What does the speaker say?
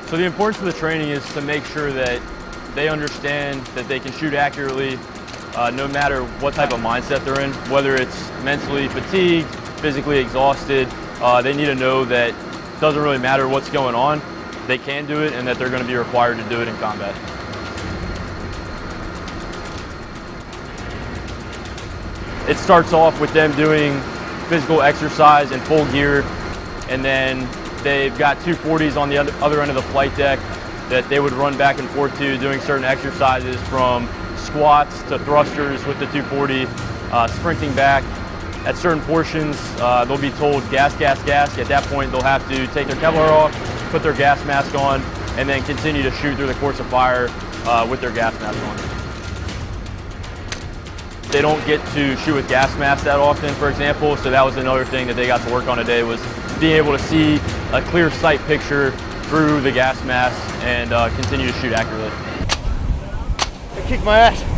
So the importance of the training is to make sure that they understand that they can shoot accurately no matter what type of mindset they're in, whether it's mentally fatigued, physically exhausted. They need to know that it doesn't really matter what's going on, they can do it and that they're going to be required to do it in combat. It starts off with them doing physical exercise in full gear, and then they've got 240s on the other end of the flight deck that they would run back and forth to, doing certain exercises from squats to thrusters with the 240, sprinting back. At certain portions, they'll be told gas, gas, gas. At that point, they'll have to take their Kevlar off, put their gas mask on, and then continue to shoot through the course of fire with their gas mask on. They don't get to shoot with gas masks that often, for example, so that was another thing that they got to work on today, was being able to see a clear sight picture through the gas mask and continue to shoot accurately. I kicked my ass.